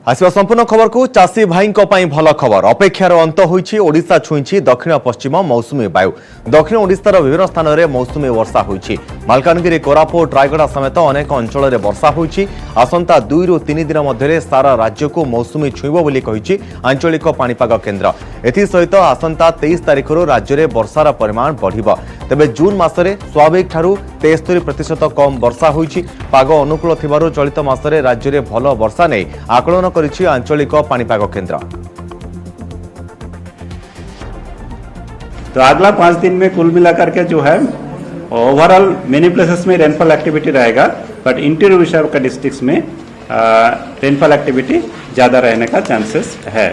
आसवा संपूर्ण खबर को चाषी भाई भल खबर अपेक्षार अंत होईछि। ओडिशा छुईछि दक्षिण पश्चिम मौसुमी वायु। दक्षिण ओडिशार विभिन्न स्थान में मौसुमी वर्षा होईछि। मालकानगिरी कोरापुट रायगड़ा समेत अनेक अंचल में वर्षा होईछि। आसंता 2 ରୁ 3 दिन मध्य सारा राज्य को मौसुमी छुईब बोली कहिछि आंचलिक पाणीपाग केन्द्र। एसत आसंता 23 तारिख राज्य में वर्षार परिमाण बढ़िब। तेबे जून मासरे स्वाभाविक ठारू 73% कम वर्षा होईछि। पाग अनुकूल थिबारु चलित मासरे राज्य में भल वर्षा नहीं आकलन करिछि आंचलिक पाणीपाग केन्द्र। तो अगला 5 दिन में कुल मिलाकर के जो है ओवरऑल मेनी प्लेसेस में रेनफॉल एक्टिविटी रहेगा, बट इंटीरियर उड़ीसा का डिस्ट्रिक्ट्स में रेनफॉल एक्टिविटी ज्यादा रहने का चांसेस है।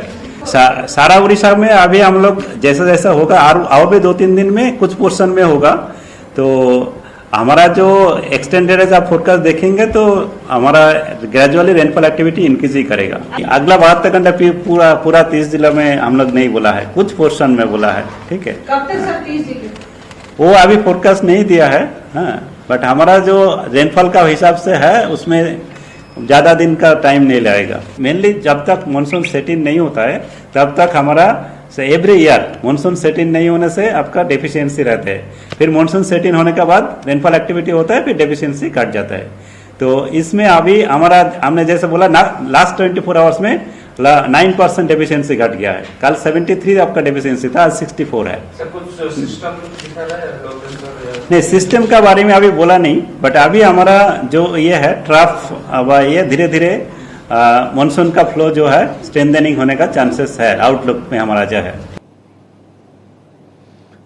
सारा उड़ीसा में अभी हम लोग जैसा जैसा होगा और भी 2-3 दिन में कुछ पोर्शन में होगा। तो हमारा जो एक्सटेंडेड एज आप फोरकास्ट देखेंगे तो हमारा ग्रेजुअली रेनफॉल एक्टिविटी इंक्रीज ही करेगा। अगला 72 घंटा पूरा 30 जिला में हम लोग नहीं बोला है, कुछ पोर्शन में बोला है। ठीक है, कब तक सर 30 जिले? वो अभी फोरकास्ट नहीं दिया है, हाँ, बट हमारा जो रेनफॉल का हिसाब से है उसमें ज्यादा दिन का टाइम नहीं लगेगा। मेनली जब तक मानसून सेट इन नहीं होता है तब तक हमारा एवरी ईयर मानसून सेट इन नहीं होने से आपका डेफिशिएंसी रहते हैं। फिर मानसून सेट इन होने के बाद रेनफॉल एक्टिविटी होता है, फिर डेफिशिएंसी कट जाता है। तो इसमें अभी हमारा हमने जैसे बोला लास्ट 24 आवर्स में 9% डेफिशिएंसी घट गया है। कल 73 आपका डेफिशिएंसी था, आज 64 है। कुछ सिस्टम नहीं, सिस्टम का बारे में अभी बोला नहीं, बट अभी हमारा जो ये है ट्रफ, अब ये धीरे धीरे मानसून का फ्लो जो है स्ट्रेंथनिंग होने का चांसेस है। आउटलुक में हमारा जो है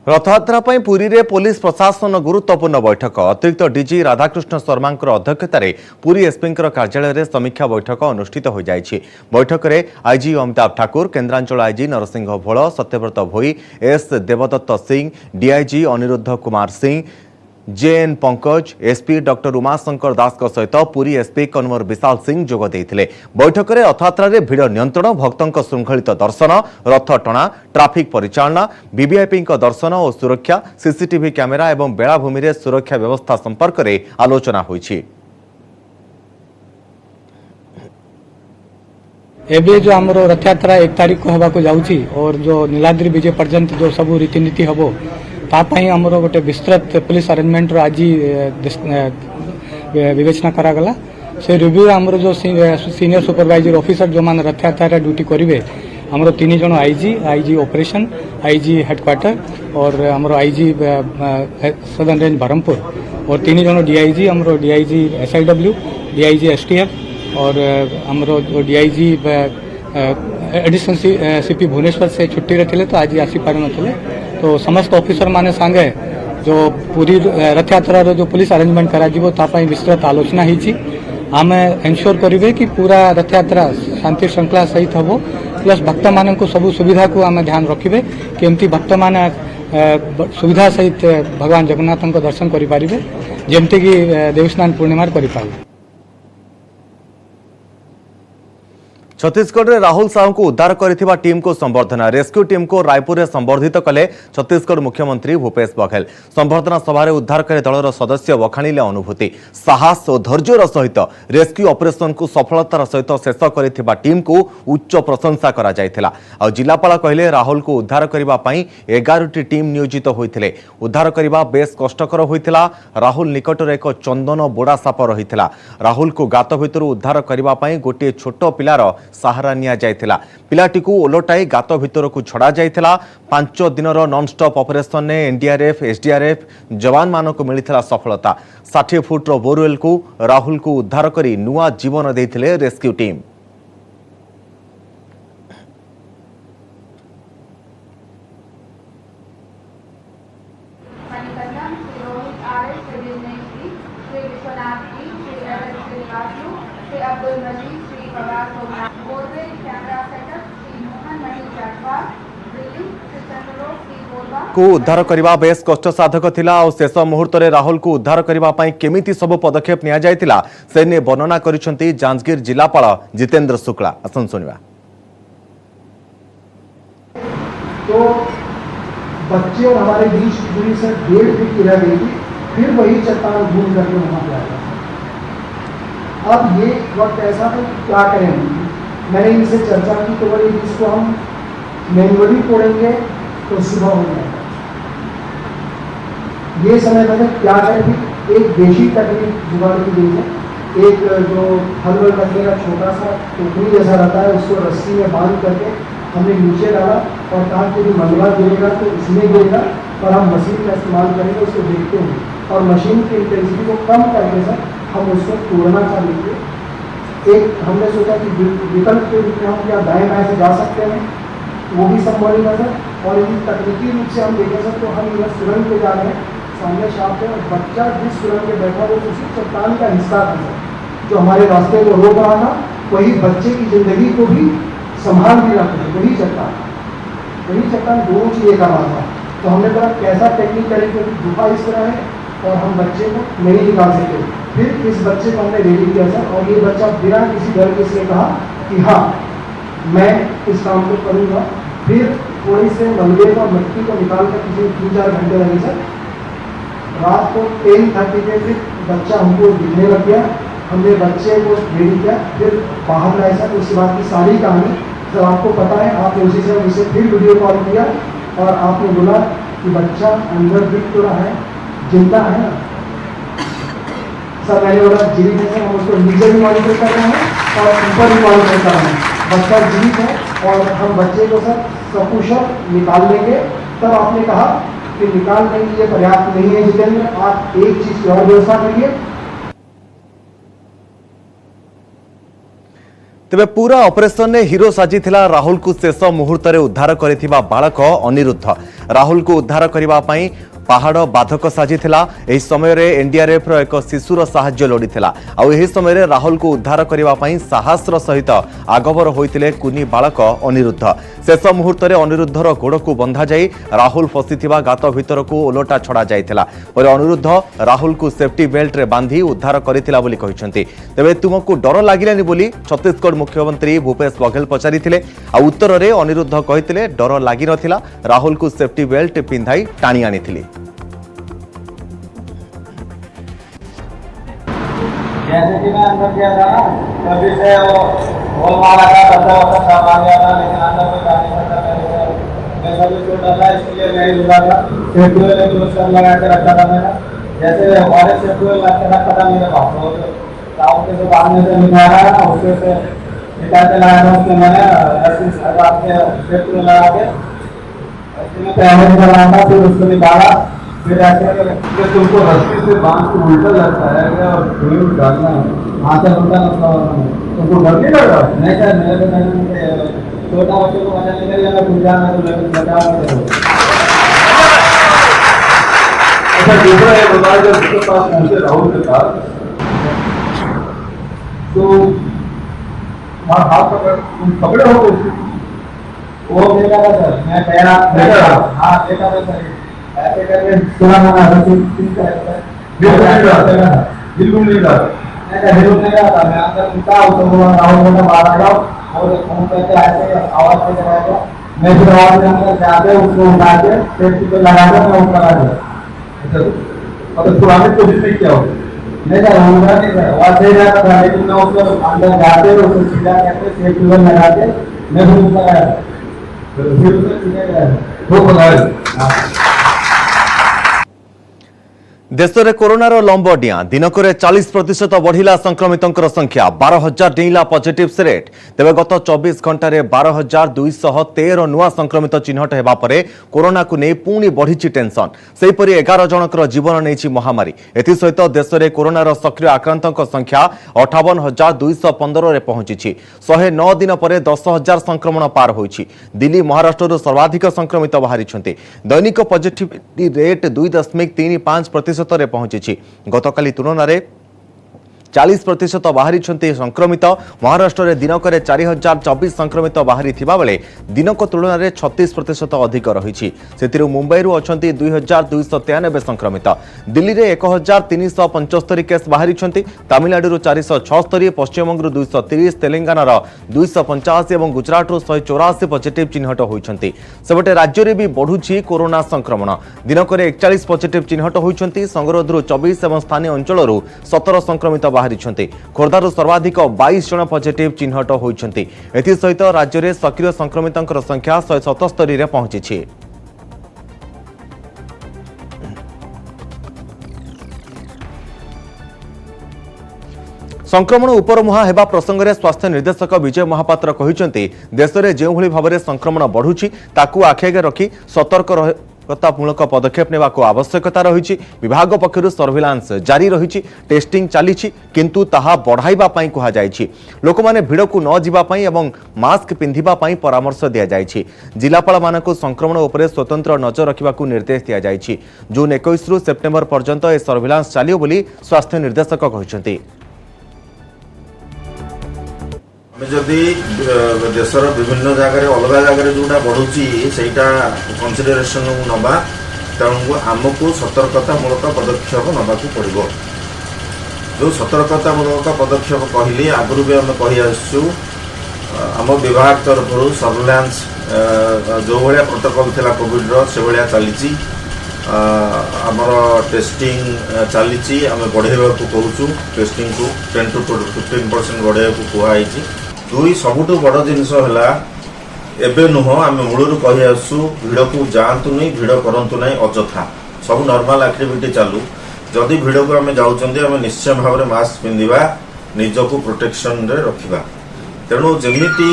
रथयात्रा पुरी रे पुलिस प्रशासन गुरुत्वपूर्ण बैठक। अतिरिक्त डीजी राधाकृष्ण शर्मा अध्यक्षतार पुरी एसपी कार्यालय में समीक्षा बैठक अनुष्ठित हो जाइछि। बैठक में आईजी अमिताभ ठाकुर, केन्द्रांचल आईजी नरसिंह भोल, सत्यव्रत भोई, एस देवदत्त Singh, DIG Anirudh Kumar Singh, JN Pankaj, SP doctor Umashankar Das सहित पुरी एसपी कन्वर विशाल सिंह जोग देइथिले। बैठक में रथयात्रा रे भीड़ नियंत्रण, भक्तों श्रृंखलित दर्शन, रथ टणा, ट्राफिक परिचालना, वीवीआईपी दर्शन और सुरक्षा, सीसीटीवी कैमेरा और बेलाभूमि रे सुरक्षा व्यवस्था संपर्क में आलोचना होइछि। एबे जो आमर रथयात्रा 1 तारिख को होबाको जाउछि और जो नीलाद्रि विजय पर्यंत जो सब रीतिनीति हबो तापाई आमर गोटे विस्तृत पुलिस अरेंजमेंट आज विवेचना करागला। से रिव्यू आमर जो सीनियर सुपरवाइजर ऑफिसर जो मान रथयात्रा ड्यूटी करेंगे आमर 3 जन आईजी ऑपरेशन, आईजी हेडक्वार्टर और आमर आईजी सदर्न रेंज बरहमपुर और 3 जन डीआईजी, आमर डीआईजी एसआईडब्ल्यू, डीआईजी एसटीएफ और आमर डीआईजी एडिशनल सीपी भुवनेश्वर से छुट्टी रे थिले तो आज आसी पार नथिले। तो समस्त ऑफिसर माने संगे जो पूरी रथयात्रा जो पुलिस अरेंजमेंट करा जीवो तापाई विस्तृत आलोचना हिची। आमे एनश्योर करिवे कि पूरा रथयात्रा शांति श्रृंखला सहित हबो, प्लस भक्त मानन को सब सुविधा को आमे ध्यान रखिबे कि एमती भक्त माने सुविधा सहित भगवान जगन्नाथ को दर्शन करि पारिबे जेमते कि देवस्नान पूर्णिमार करि पारिबे। छत्तीसगढ़ में राहुल साहू को उद्धार करथिबा टीम को संबर्धना। रेस्क्यू टीम को रायपुर में संबर्धित कले छत्तीसगढ़ मुख्यमंत्री भूपेश बघेल। संबर्धना सभा उद्धारकारी दलर सदस्य बखाणिले अनुभूति, साहस और धैर्यर सहित रेस्क्यू ऑपरेशन को सफलतार सहित शेष करथिबा टीम को उच्च प्रशंसा करा जायथिला। आ जिलापाल कहले राहुल को उद्धार करबा पई 11टी टीम नियोजित होइथिले। उद्धार करबा बेस कष्टकर होइथिला। राहुल निकट एक चंदन बोड़ा साप रहिथिला। राहुल को गात भितर उद्धार करबा पई गोटे छोट पिलार सहारा निया जायथिला। पिलाटी को ओलटाई गात भितर को छड़ा जायथिला। 5 दिनर नॉनस्टॉप ऑपरेशन ने एनडीआरएफ, एसडीआरएफ जवान मानक मिलिथिला सफलता। 60 फुट बोरवेल को राहुल को उद्धार करी नुआ जीवन देथिले रेस्क्यू टीम। को उद्धार करबा बेस कष्ट साधक थिला और शेष मुहूर्त रे राहुल को उद्धार करबा पई केमिति सब पदक्षेप निया जायतिला से ने वर्णना करिसंती जांजगीर जिलापाल जितेंद्र शुक्ला। आसन सुनिबा। तो बच्चे और हमारे बीच दूरी से 1.5 फीट की रह गई थी, फिर वही चट्टान घूम करके वहां पे आया। अब ये वक्त ऐसा था कि क्या करें, मैंने इनसे चर्चा की तो बोले इसको हम मैनुअली तोड़ेंगे तो सुबह हो जाएगा। ये समय में क्या करें, एक देशी तकनीक जुगाड़ की गई है। एक जो हल रखने का छोटा सा टोकरी जैसा रहता है, उसको रस्सी में बांध करके हमने नीचे डाला और कहा कि यदि मलबा गिरेगा तो इसमें गिरेगा, और हम मशीन का इस्तेमाल करेंगे, उसको देखते हैं और मशीन की इंटेंसिटी को कम करके सर हम उसको तोड़ना चाहेंगे। एक हमने सोचा कि विकल्प के रूप में हम क्या दाएं बाएं से जा सकते हैं, वो भी संभव है सर। और यदि तकनीकी रूप से हम देखें सर तो हम इधर सुरंग पे जा रहे हैं, सामने छाप है और बच्चा जिस सुरंग पे बैठा वो उसी चट्टान का हिस्सा था सर, जो हमारे रास्ते को रोक रहा था। वही बच्चे की जिंदगी को भी संभाल भी रखते थे, वही चट्टान दोनों चीज़ें कर रहा था। तो हमने कहा कैसा टेक्निक करें, क्योंकि गुफा इस तरह है और हम बच्चे को नहीं निकाल सकते। फिर इस बच्चे को हमने रेडी किया सर, और ये बच्चा बिना किसी डर के इसने कहा कि हाँ मैं इस काम को करूँगा। फिर थोड़ी से मलबे को मिट्टी को निकाल कर किसी 3-4 घंटे लगे सर। रात को 10:30 पे फिर बच्चा हमको दिखने लग गया। हमने बच्चे को रेडी किया, फिर बाहर लाए सर। उसके बाद की सारी कहानी सर आपको पता है, आपने उसी से मुझसे फिर वीडियो कॉल किया और आपने बोला कि बच्चा अंदर दिख तो रहा है, जिंदा है ना सर। मैंने बोला जीवित है सर, हम उसको नीचे भी मॉनिटर कर रहे हैं और ऊपर भी मॉनिटर कर रहे हैं। बच्चा जीवित है और हम बच्चे को सर सकुशल निकाल लेंगे। तब आपने कहा कि निकालने के लिए पर्याप्त नहीं है जितेंद्र, आप एक चीज की और व्यवस्था करिए। तेबे पूरा ऑपरेशन ने हिरो साजिथिला राहुल को शेष मुहूर्त उद्धार करिथिबा बालक अनिरुद्ध। राहुल को उद्धार करबा पई पहाड़ बाधक साजिथिला। एही समय रे एनडीआरएफ रो एक शिशुर साहाय्य लोडिथिला। आउ एही समय रे राहुल को उद्धार करबा पई साहसर सहित आगबर होइतिले कुनी बालक अनिरुद्ध। शेष मुहूर्त रे अनिरुद्धर गोड़ को बंधा जाई राहुल फसिथिबा गात भितर को ओलटा छड़ा जाइथिला। पर अनिरुद्ध राहुल को सेफ्टी बेल्ट रे बांधी उद्धार करिथिला बोली कहिसंती। तेबे तुमको डर लागिलानी बोली छत्तीसगढ़ मुख्यमंत्री भूपेश बघेल पचारिथिले। आ उत्तर रे अनिरुद्ध कहिथिले डर लागि नथिला, राहुल को सेफ्टी बेल्ट पिंधाई टाणी आनिथिली। जैसे कि मैं अंदर गया था ना, तभी से वो होल मारा था, बच्चा वच्चा सब आ गया था, लेकिन अंदर कोई जा नहीं सकता था। मैं सभी छोड़ डाला, इसलिए मैं ही डूबा था। सेफ्टी वेल एक उसका लगा के रखा था मैंने। जैसे हमारे सेफ्टी वेल लगा के रखा था मेरे पास, तो टाउन के जो बांधने से निकाला है ना, उसके से निकाल के लाया था। उसके मैंने रस्सी के सेफ्टी वेल लगा के रस्सी में पहले लगाया था, फिर उसको निकाला। फिर ऐसे तुमको रस्सी से बांध के उल्टा लगता है और ड्रिल डालना हाथ से उल्टा तुमको डर नहीं लग रहा? नहीं सर, मेरे को छोटा बच्चे को बचाने के लिए मैं कुछ जाना तो बचाव नहीं। अच्छा दूसरा ये बताया, जब उसके पास पहुंचे राहुल के पास तो हाथ पकड़े हो गए? वो देखा था सर, मैं पैरा हाँ देखा था सर। ऐसे करके सुना था बिल्कुल नहीं था, मैं अंदर निकला तो वो राहुल को बाहर आया और फोन करके ऐसे आवाज दे रहा था। मैं फिर आवाज अंदर जाके उसको उठा के सेफ्टी पे लगा के मैं ऊपर आ गया। अगर छुड़ाने की कोशिश नहीं किया हो? नहीं सर, होगा नहीं सर, आवाज दे रहा था, लेकिन मैं उसको अंदर जाके उसको सीधा करके सेफ्टी पे लगा के मैं फिर ऊपर आया। फिर उसको सीधे गया वो बताया। देश में कोरोनार लंबडिया दिनक 40% बढ़िला संक्रमितों संख्या 12,000 डेला पॉजिटिव रेट। तेज गत 24 घंटे 12,213 नुआ संक्रमित चिन्हट होगा पर कोरोना को नहीं पुणी बढ़ी टेंशन। सेहीपरि 11 जनकर जीवन नहीं महामारी। एसत देश में कोरोनार सक्रिय आक्रांतों संख्या 58,215 पहुंची। 109 दिन पर 10,000 संक्रमण पार होइछि। दिल्ली महाराष्ट्र सर्वाधिक संक्रमित बाहरी। दैनिक पॉजिटिविटी रेट 2.35% पहुंची। गतकाली तुलन में 40% बाहरी संक्रमित। महाराष्ट्र में दिनक 4,024 संक्रमित बाहरी बेले दिनक तुलन में 36% अधिक रही। मुंबई अच्छा 2,293 संक्रमित। दिल्ली में 1,375 केस बाहरी। तमिलनाडु 476, पश्चिमबंग 230, तेलंगानार 285 और गुजरात 184 पॉजिटिव चिन्हट होती। सेपटे राज्य में भी बढ़ुछि कोरोना संक्रमण। दिनक 41 पॉजिटिव चिन्हट होती। संगरोधु 24 और स्थानीय अंचल 17 संक्रमित बाहरी खोर्धार सर्वाधिक 22 जन पॉजिटिव चिन्हट होती। एसहित राज्य में सक्रिय संक्रमितों संख्या 177 रे पहुंची। संक्रमण उपरमुहा हेबा प्रसंग में स्वास्थ्य निर्देशक विजय महापात्र कहते देश में जो भाव में संक्रमण बढ़ुची ताकू आखिआगे रखी सतर्कतामूलक पदक्षेप नेबाक आवश्यकता रही। विभाग पक्षर सर्विलांस जारी रही, टेस्टिंग चली किंतु ताहा बढ़ाइबा पई कहा जायछि। लोक माने भिड़ को न जीवाई और मास्क पिंधिबा पई परामर्श दिया जायछि। जिलापाल मानक संक्रमण उपरे स्वतंत्र नजर रखिबाकू निर्देश दिया जायछि। जून 21 रु सेप्टेम्बर पर्यंत ए सर्विलांस चलियो बोली स्वास्थ्य निर्देशक कहते। जदि देशर विभिन्न जगह अलग जगह जोटा बढ़ुची से कनसीडरेशन नवा तेणु आमको सतर्कतामूलक पदक्षेप नवाक पड़ो। जो सतर्कतामूलक पदक्षेप कहली आगु भी आम कही आसु आम विभाग तरफ सर्विलांस जो भाया प्रोटोकॉल थिला कोविड से भाया चली आमर टेस्टिंग चली आम बढ़ेवा कहूँ टेस्टिंग को 10 to 15% बढ़ेवा कहुई। दुई सबुठ बड़ जिनस एबे नुह आम मूलर कही आसु भिड़ को जातु नहीं, भिड़ करतु नहीं अजथा सब नॉर्मल एक्टिविटी चालू। जदि भिड़ को आम जाऊँ आम निश्चय भाव में मास्क पिंधा निजक प्रोटेक्शन रे रखा। तेणु जमीती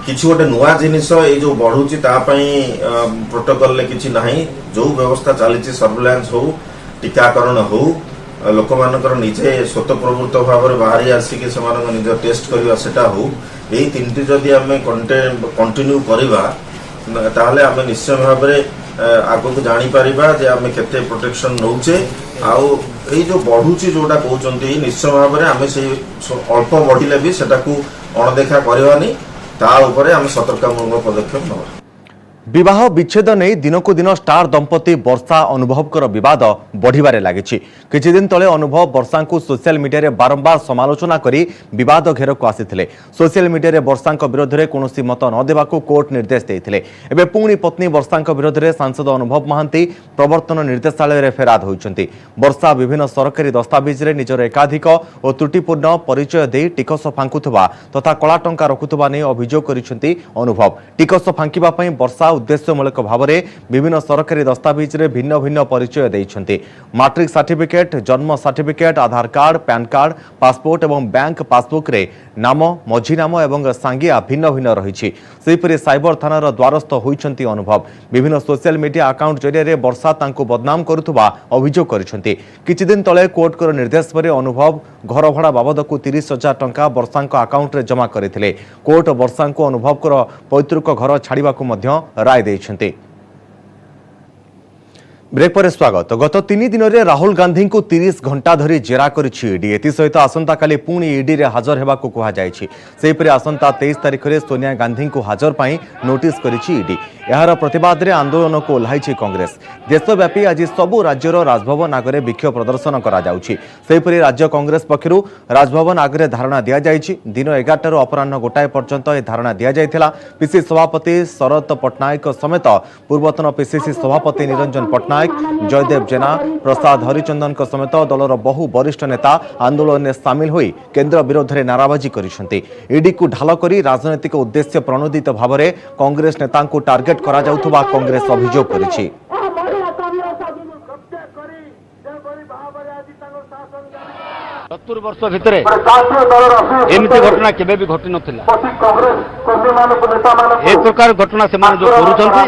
किसी गोटे नुआ जिनिस ये जो बढ़ुची प्रोटोकॉल किसी ना जो व्यवस्था चली सर्विलांस हो टीकाकरण हो लोक मानकर निजे स्वतःप्रवृत्त भाव में बाहरी आसिक निज टेस्ट करवा सेटा हो यही तीन जदि आम कंटिन्यू करवा ताहले आम निश्चय भाव में आगक जापर जे आम केते प्रोटेक्शन नौचे आउ ये जो बढ़ुची जोटा कहते निश्चय भाव में आम से अल्प बढ़िले भी सेटा को अणदेखा करवानी ता उपरे आम सतर्कतामूलक पदक्षेप नवा। विवाह विच्छेद नहीं दिनकू दिन स्टार दंपति वर्षा अनुभव कर विवाद बढ़िबारे लागिछि। किछि दिन तले अनुभव वर्षा को सोशल मीडिया रे बारंबार समालोचना करी विवाद घेर को आसिथिले। सोशल मीडिया रे वर्षा विरोध में कौनसी मत न देबाकू कोर्ट निर्देश देइथिले। एबे पुणी पत्नी वर्षा विरोध में सांसद अनुभव महांती प्रवर्तन निर्देशालय रे फेराद होइछन्ति। वर्षा विभिन्न सरकारी दस्तावेज रे निजर एकाधिक और त्रुटिपूर्ण परिचय दे टिकस फांकुथबा तथा कला टंका रखुथबा नै अभियोग करिसेंति अनुभव। टिकस फांकिबा पई वर्षा उद्देश्यमूलक भाव में विभिन्न सरकारी दस्तावेज रे भिन्न भिन्न परिचय देइछन्ति। मैट्रिक सर्टिफिकेट, जन्म सर्टिफिकेट, आधार कार्ड, पैन कार्ड, पासपोर्ट और बैंक पासबुक रे नाम, मझी नाम और सांगिया भिन्न भिन्न रही। सेहिपरि साइबर थानार द्वारस्थ होइछन्ति अनुभव। विभिन्न सोशल मीडिया अकाउंट जरिए वर्षा तांको बदनाम करुथबा अभियोग करिछन्ति। किछि दिन तले कोर्ट कर निर्देश पर अनुभव घर भड़ा बाबद को 30,000 टंका वर्षा अकाउंट रे जमा करथिले। कोर्ट वर्षा को अनुभव कर पैतृक घर छाड़िबाकू मध्य राय देइछन्ति। ब्रेक पर स्वागत। गत 3 दिन में राहुल गांधी को 30 घंटा धरी जेरा करिछि ईडी। एसहित आसंता काली पुणी ईडी रे हाजर हेबाकू कहा जायछि। सेहिपरि आसंता 23 तारिख में सोनिया गांधी को हाजर पाई नोटिस करिछि ईडी। यार प्रतिवाद रे आंदोलन को ओह्लाइछि कांग्रेस। देशव्यापी आज सबु राज्यर राजभवन आगे विक्षोभ प्रदर्शन करा जाउछि। सेहिपरि राज्य कांग्रेस पक्षरु राजभवन आगे धारणा दिया जायछि। दिन 11 रु अपराह्न 1 पर्यंत ए धारणा दिया जायथिला। पीसीसी सभापति शरद पट्टनायक समेत पूर्वतन पीसीसी सभापति निरंजन पट्टनायक, जयदेव जेना, प्रसाद हरिचंदन समेत दलर बहु वरिष्ठ नेता आंदोलन में सामिल होई केंद्र विरोध में नाराबाजी करिसेंति। ईडी को ढाल करी राजनैतिक उद्देश्य प्रणोदित भाव में कांग्रेस नेता को टार्गेट करा जाउथबा कांग्रेस अभियोग करिछि। 70 वर्ष भितर एमती घटना केबे भी घटी नथिला। ए प्रकार घटना से जो करूछन्ति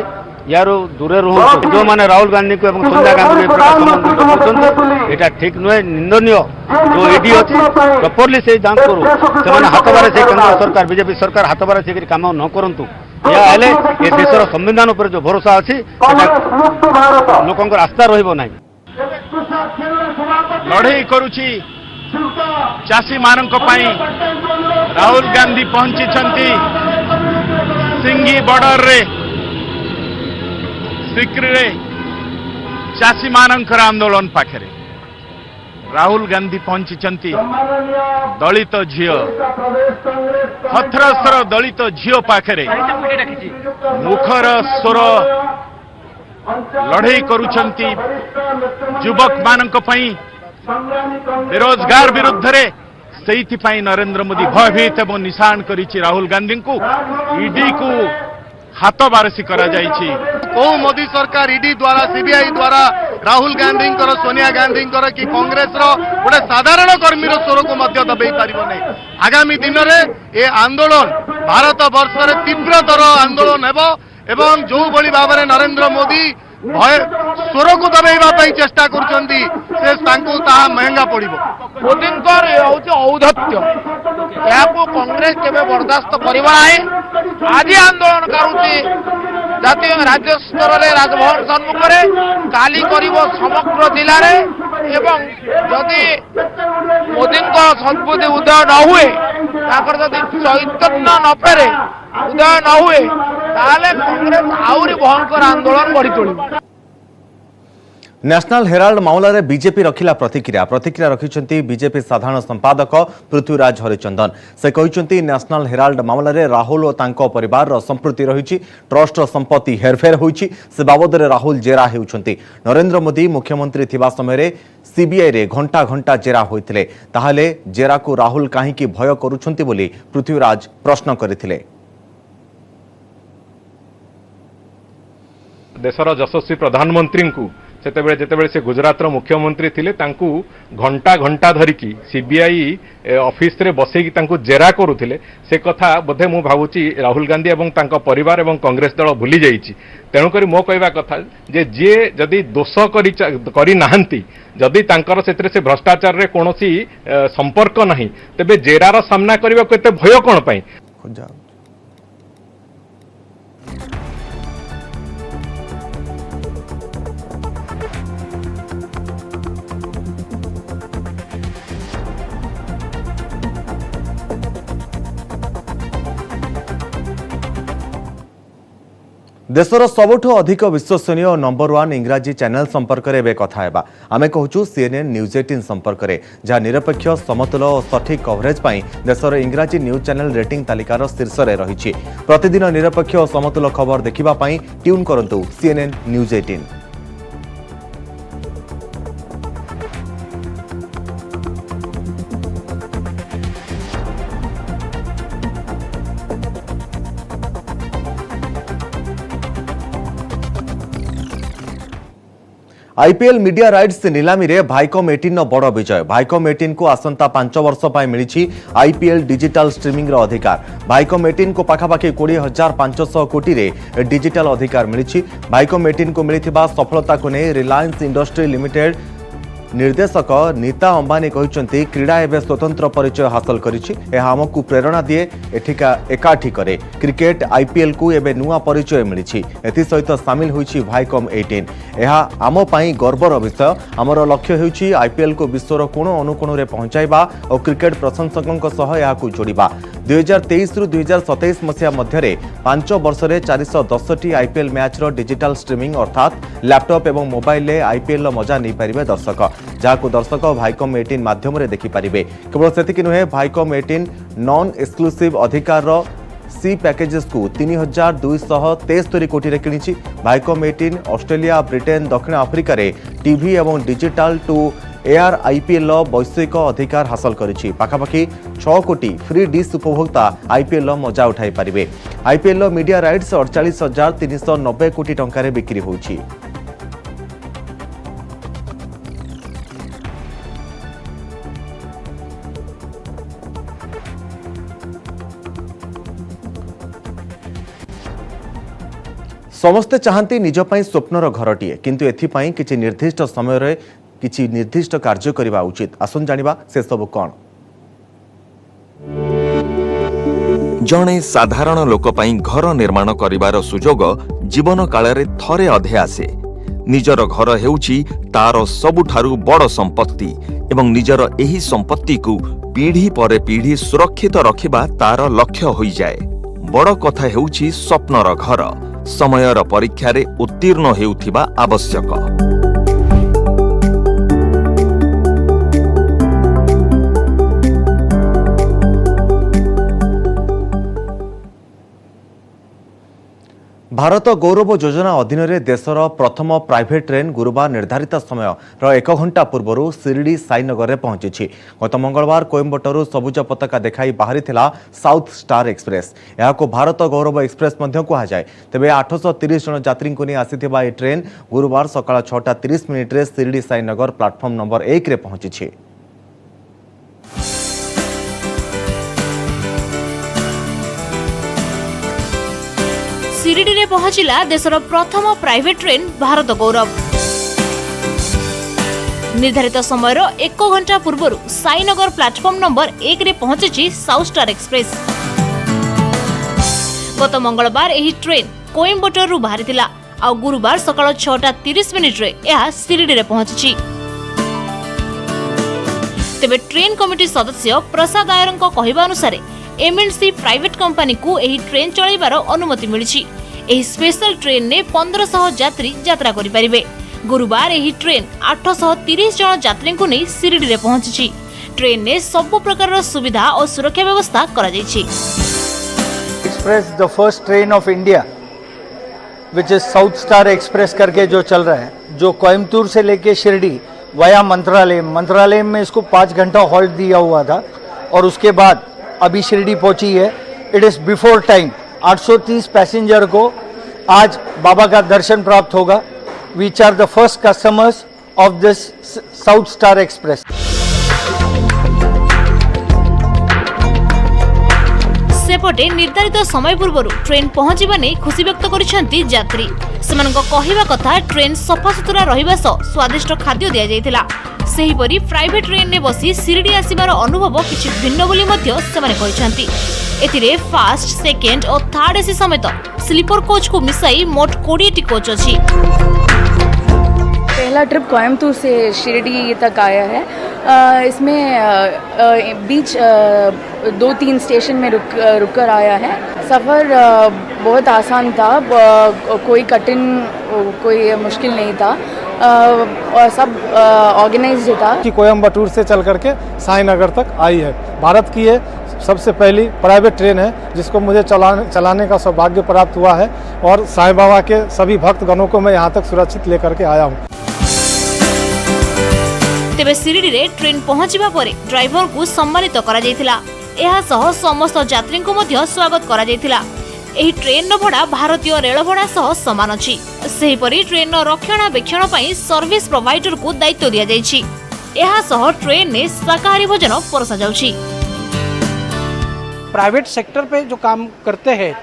यार दूरे रुहंतु। जो माने राहुल गांधी को सोनिया गांधी को एटा ठीक नुहे, निंदनीय। जो ईडी अछि प्रॉपर्ली से जांच करू। से हाथ बारे से केंद्र सरकार बीजेपी सरकार हाथ बारे से काम न करंतु। या हेले ए देशर संविधान पर जो भरोसा अछि लोकंकर आस्था रहिबो नाही। लड़ाई करुछि चाषी मानक पाई राहुल गांधी पहुंची सिंगी बॉर्डर रे सिक्री रे चाषी मानकर आंदोलन पाखरे राहुल गांधी पहुंची दलित झील हथरसर दलित झील पाखरे मुखर स्वर लड़ाई करुछंती युवक मानक पई बेरोजगार विरुद्ध रे से नरेंद्र मोदी भयभीत एवं निशान करिछि राहुल गांधी को ईडी को हाथ बारसी करा जाइछि। मोदी सरकार ईडी द्वारा सीबीआई द्वारा राहुल गांधी सोनिया गांधी कि कांग्रेस गोटे साधारण कर्मी स्वर को दबई पार नहीं। आगामी दिन में ये आंदोलन भारत वर्ष में तीव्रतर आंदोलन एवं जो भली भाव में नरेंद्र मोदी भय स्वर को दबाई चेष्टा करुछंती से महंगा पड़ो। मोदी औद्धत्य कांग्रेस केवे बर्दास्त करवा है। आज आंदोलन करुच्ची जातीय राज्य स्तर में राजभवन सम्मुख में काली समग्र जिले में एवं जदि मोदी सद्बुद्धि उदय न हुए जदि चैतन्य न फेरे उदय न हुए ताले कांग्रेस आउरी भयंकर आंदोलन बढ़ी तोड़। नेशनल हेराल्ड मामला रे बीजेपी रखिला प्रतिक्रिया रखिछंती बीजेपी साधारण संपादक पृथ्वीराज हरिचंदन। से कहिछंती नेशनल हेराल्ड मामला रे राहुल और तांको परिवार रो संपृक्ति रहिछि, ट्रस्ट संपत्ति हेरफेर होइछि, से बाबद रे राहुल जेरा हेउछंती। नरेंद्र मोदी मुख्यमंत्री थिबा समय रे सीबीआई रे घंटा घंटा जेरा होइथिले, ताहाले जेरा को राहुल काहेकि भय करूछंती बोली पृथ्वीराज प्रश्न करिथिले। देशर यशस्वी प्रधानमंत्री को जितेबाला से गुजरात मुख्यमंत्री थिले तांकू घंटा घंटा धरिकी सीबीआई ऑफिस रे बसैकी तांकू जेरा करुथिले से कथा बोधे मु भावुची राहुल गांधी एवं तांको परिवार एवं कांग्रेस दल भूली जाइछि। तेणुकरी मो कहवा कथा जे जदि दोष करी नाहंती जदि तांकर सेतरे से भ्रष्टाचार रे कोनोसी संपर्क नहीं तेबे जेरार सामना करबा को एते भय कोन पई। देशर सबुठु अधिक विश्वसनीय नंबर 1 इंग्राजी चैनल संपर्क में कथा हेबा। आमे कहूँ CNN न्यूज 18 संपर्क में जहाँ निरपेक्ष समतुल और सठिक कवरेज पाई देशर इंग्राजी न्यूज चैनल रेटिंग तालिकार शीर्ष में रही। प्रतिदिन निरपेक्ष और समतुल खबर देखिबा पाई ट्यून करंतु CNN news 18। IPL media rights नीलामी रे भाइकम 18 बड़ विजय। भाइकम 18 को आसंता 5 वर्ष पाई मिली आईपीएल डिजिटल स्ट्रीमिंग रो अधिकार। भाइकम 18 को पाखापाखि 20,500 कोटी रे डिजिटल अधिकार मिली। भाइकम 18 को मिलिथिबा सफलता को नहीं रिलायंस इंडस्ट्री लिमिटेड निर्देशक नीता अंबानी कहते क्रीड़ा एवं स्वतंत्र परिचय हासिल करिछि। यह आमको प्रेरणा दिए एकाठी करे। क्रिकेट आईपीएल को एवं नुआ परिचय मिली। एसहित सामिल होइछि भाइकम 18। यह आम पाई गर्वर विषय। आमर लक्ष्य होइछि आईपीएल को विश्वर कोण अनुकोण रे पहुंचाइबा और क्रिकेट प्रशंसकों सह याकू जोड़िबा। 2023 रु 2027 मसीहा मध्य 5 वर्ष में 410 आईपीएल मैच रो डिजिटल स्ट्रीमिंग अर्थात लैपटॉप एवं मोबाइल रे आईपीएल मजा नहीं पारिबे दर्शक, जहां दर्शक भाइकम 18 माध्यम रे देखि पारिबे। केवल सेतिक नुहे भाइकम 18 नॉन एक्सक्लूसिव अधिकार रो सी पैकेजेस को 3,273 कोटी रे किनिछि। भाइकम 18 ऑस्ट्रेलिया, ब्रिटेन, दक्षिण आफ्रिका रे टीवी एवं डिजिटल टू एआर आईपीएल वैश्विक अधिकार हासिल करिछि। पाखापाखि 6 कोटी फ्री डिश उपभोक्ता आईपीएल मजा उठाई पारिबे। आईपीएल मीडिया राइट्स 48,390 कोटी टंका बिक्री होइछि। समस्ते चाहती निज पई स्वप्नर घरटीए, किंतु एथिपाई किछि निर्दिष्ट समय रे किछि निर्दिष्ट कार्य करिबा उचित। आसन जानिबा से सब कोन। जणे साधारण लोक पई घर निर्माण करिवार सुजोग जीवन काल रे थरे अधे आसे। निजर घर हेउछि तार सबुठारु बड़ संपत्ति एवं निजर एही संपत्ति को पीढ़ी पर पीढ़ी सुरक्षित रखिबा तार लक्ष्य होई जाए। बड़ कथा हेउछि स्वप्नर घर समयर परीक्षा रे उत्तीर्ण हेउथिबा आवश्यक। भारत गौरव योजना अधीन में देशर प्रथम प्राइवेट ट्रेन गुरुवार निर्धारित समय 1 घंटा पूर्व शिरडी साईनगर में पहुंची। गत मंगलवार कोयम्बटूर सबुज पताका देखाई बाहरी साउथ स्टार एक्सप्रेस। यह भारत गौरव एक्सप्रेस कहुए। तेज 830 जन यात्री को नहीं आसीथिबा यह ट्रेन गुरुवार सकाळ 6:30 मिनिट्रे शिरडी साईनगर प्लाटफर्म नंबर 1 रे पहुंची। शिरडी रे पहुंचला देशर प्रथम प्राइवेट ट्रेन भारत गौरव। निर्धारित समय 1 घंटा पूर्व साईनगर प्लाटफर्म नंबर 1 रे पहुंची साउथ स्टार एक्सप्रेस। गत मंगलवार यह ट्रेन कोयम्बटूर बाहरी आ गुरुवार सकाळ 6:30 मिनिट्रे यह शिरडी रे पहुंची। तेबे ट्रेन कमिटी सदस्य प्रसाद आयर कहवा अनुसार एमएनसी प्राइवेट कंपनी को यही ट्रेन चलाइबार अनुमति मिली। एही स्पेशल ट्रेन ने 1500 यात्री यात्रा करि परिबे। गुरुवार यही ट्रेन 830 जन यात्री को नहीं शिरडी रे पहुंची। ट्रेन ने सब प्रकार सुविधा और सुरक्षा व्यवस्था करा जायछि। Express the first train of India which is South Star Express करके जो चल रहा है, जो कोयम्बटूर से लेके शिरडी वाया मंत्रालय में इसको 5 घंटा हॉल्ट दिया हुआ था और उसके बाद अभी शिरडी पहुंची है। It is before time. 830 passenger को आज बाबा का दर्शन प्राप्त होगा। Which are the first customers of this South Star Express. सेपटे निर्धारित समय पूर्व ट्रेन पहुंचवा नहीं खुशी व्यक्त करिसेंती यात्री। सेमानक कहिबा कथा ट्रेन सफा सुतरा रहिबा सह स्वादिष्ट खाद्य दिया जायतिला। सेहीपरि प्राइवेट ट्रेन ने बसी शिरडी आसिबार अनुभव किछि भिन्न बोली मध्य सेमाने कहिसेंती। एथिरे फास्ट, सेकेंड और थर्ड एसी समेत स्लीपर कोच को मिसाई मोट 20 टी कोच अछि। पहला ट्रिप कोयम्बटूर से शिरडी तक आया है। इसमें बीच 2-3 स्टेशन में रुक कर आया है। सफ़र बहुत आसान था, कोई कठिन कोई मुश्किल नहीं था और सब ऑर्गेनाइज्ड था। कि कोयम्बटूर से चल करके साईनगर तक आई है। भारत की ये सबसे पहली प्राइवेट ट्रेन है जिसको मुझे चलाने का सौभाग्य प्राप्त हुआ है और साईं बाबा के सभी भक्तगणों को मैं यहाँ तक सुरक्षित लेकर के आया हूँ। तेबे शिरडी रे ट्रेन पहुंचवा परे ड्राइवर को सम्मानित करा जायतिला। एहा सह समस्त यात्री को मध्य स्वागत करा जायतिला। एही ट्रेन रो भड़ा भारतीय रेल भड़ा सह समान अछि। सेही परि ट्रेन रो रक्षणाबेक्षण पई सर्विस प्रोवाइडर को दायित्व दिया जायछि। एहा सह ट्रेन ने शाकाहारी भोजन परसा जाउछि। प्राइवेट सेक्टर पे जो काम करते हैं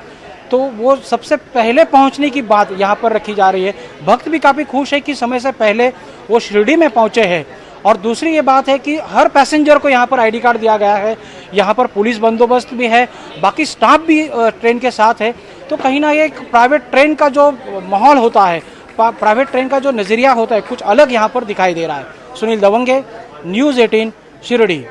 तो वो सबसे पहले पहुंचने की बात यहाँ पर रखी जा रही है। भक्त भी काफ़ी खुश है कि समय से पहले वो शिरडी में पहुंचे हैं। और दूसरी ये बात है कि हर पैसेंजर को यहाँ पर आईडी कार्ड दिया गया है। यहाँ पर पुलिस बंदोबस्त भी है, बाकी स्टाफ भी ट्रेन के साथ है। तो कहीं ना एक प्राइवेट ट्रेन का जो माहौल होता है, प्राइवेट ट्रेन का जो नज़रिया होता है, कुछ अलग यहाँ पर दिखाई दे रहा है। सुनील दवंगे, न्यूज़ 18 शिरडी।